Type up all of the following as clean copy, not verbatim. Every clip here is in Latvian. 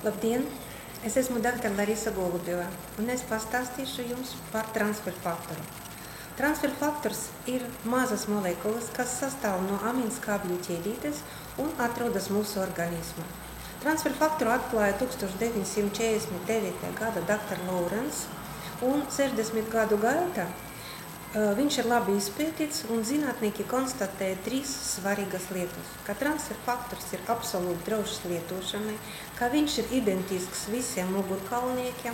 Labdien! Es esmu dr. Larisa Golubeva, un es pastāstīšu jums par transferfaktoru. Transferfaktors ir mazas molekulas, kas sastāv no amīnskābļu ķēdītes un atrodas mūsu organismā. Transferfaktoru atklāja 1949. gada dr. Lawrence, un 60 gadu gaitā viņš ir labi izpētīts, un zinātnieki konstatēja 3 svarīgas lietas. Ka transferfaktors ir absolūti drošs lietošanai, ka viņš ir identisks visiem mugurkaulniekiem,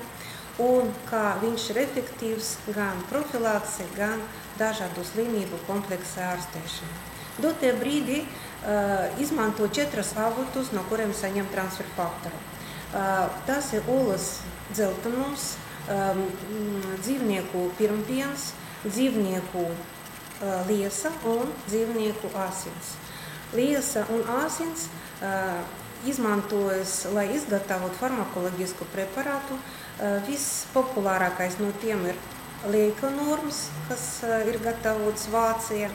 un ka viņš ir efektīvs gan profilakse, gan dažādu slimību kompleksa ārstēšanai. Dotie brīdī izmanto 4 avotus, no kuriem saņem transferfaktoru. Tas ir olas dzeltenums, dzīvnieku pirmpiens, dzīvnieku liesa un dzīvnieku asins. Liesa un asins izmantojas, lai izgatavotu farmakoloģisku preparātu. Vispopulārākais no tiem ir leikanorms, kas ir gatavots Vācijā.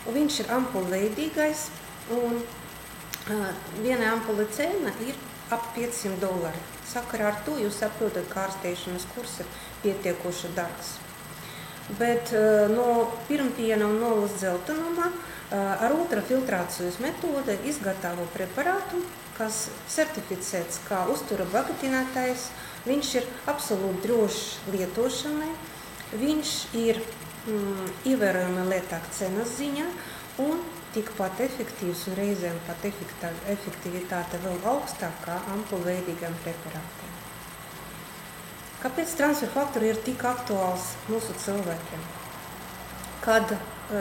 Viņš ir ampulveidīgais, un viena ampule cena ir ap $500. Sakarā ar to jūs saprotat, ka ārstēšanas kurs ir pietiekoši dārgs. Bet no pirmpiena un olas dzeltenuma ar ultrafiltrācijas metode izgatavo preparātu, kas certificēts kā uztura bagātinātājs. Viņš ir absolūti drošs lietošanai, viņš ir ievērojami lētāk cenas ziņā un tikpat efektīvs un reizēm pat efektivitāte vēl augstākā ampulveidīgiem preparātiem. Kāpēc transferfaktori ir tik aktuāls mūsu cilvēkiem? Kad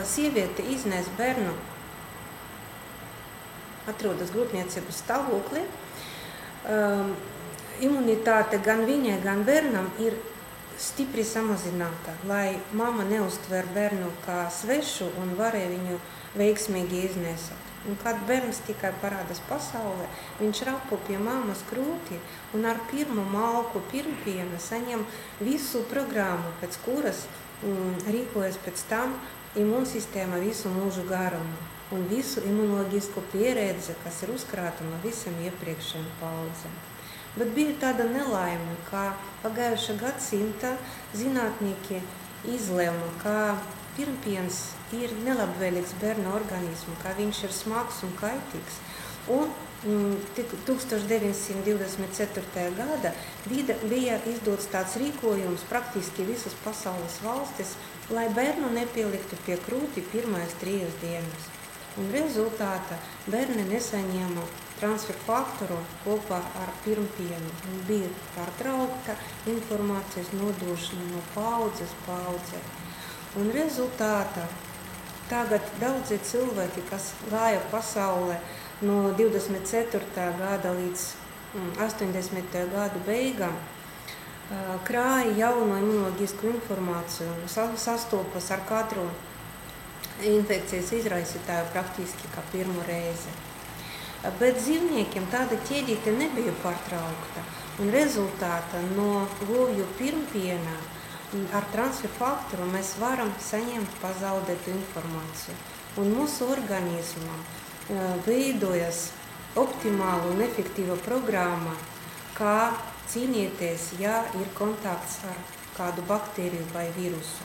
sieviete iznes bērnu, atrodas grūtniecības stāvoklī, imunitāte gan viņai, gan bērnam ir stipri samazināta, lai mamma neuztver bērnu kā svešu un varēja viņu veiksmīgi iznēsāt. Un kad bērns tikai parādās pasaulē, viņš rapo pie mammas krūti un ar pirmo malku pirmpiena saņem visu programmu, pēc kuras rīkojas pēc tam imūnsistēma visu mūžu garumu un visu imunoloģisko pieredzi, kas ir uzkrāta no visiem iepriekšējiem paudzēm. Bet bija tāda nelaime, ka pagājušā gadsimta zinātnieki izlēma, ka pirmpiens ir nelabvēlīgs bērnu organismu, ka viņš ir smags un kaitīgs. Un 1924. gada bija izdots tāds rīkojums praktiski visas pasaules valstis, lai bērnu nepieliktu pie krūti pirmās 3 dienas. Un rezultātā bērni nesaņēma transferfaktoru kopā ar pirmpienu. Un bija pārtraukta informācijas nodošana no paudzes paudzē. Un rezultātā tagad daudzi cilvēki, kas gāja pasaulē no 24. gada līdz 80. gadu beigām, krāja jauno imunoloģisku informāciju un sastopas ar katru infekcijas izraisītāju praktiski kā pirmo reizi. Bet dzīvniekiem tāda ķēdīte nebija pārtraukta, un rezultātā no govju pirmpiena ar transferfaktoru mēs varam saņemt pazaudētu informāciju. Un mūsu organismam veidojas optimāla un efektīva programma, kā cīnīties, ja ir kontakts ar kādu baktēriju vai vīrusu.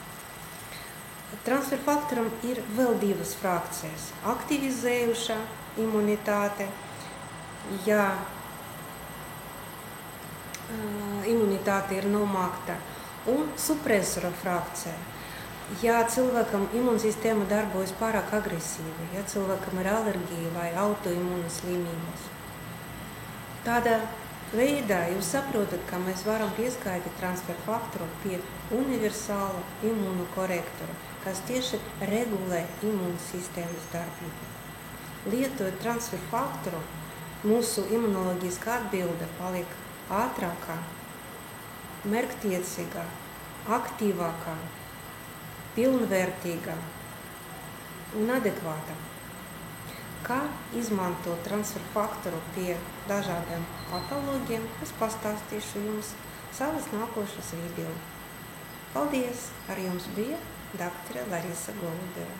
Transferfaktoram ir vēl 2 frakcijas – aktivizējušā imunitāte, ja imunitāte ir nomākta, un supresora frakcija, ja cilvēkam imunsistēma darbojas pārāk agresīvi, ja cilvēkam ir alerģija vai autoimūnas slimības. Tādā veidā jūs saprotat, ka mēs varam pieskaitīt transferfaktoru pie universāla imūnokorektora, kas tieši regulē imūnsistēmas darbību. Lietojot transferfaktoru, mūsu imunoloģiskā atbilde paliek ātrākā, mērķtiecīgā, aktīvākā, pilnvērtīgā un adekvātā. Kā izmantot transferfaktoru pie dažādiem patoloģiem, es pastāstīšu jums savas nākošas video. Paldies! Ar jums bija dr. Larisa Golubeva.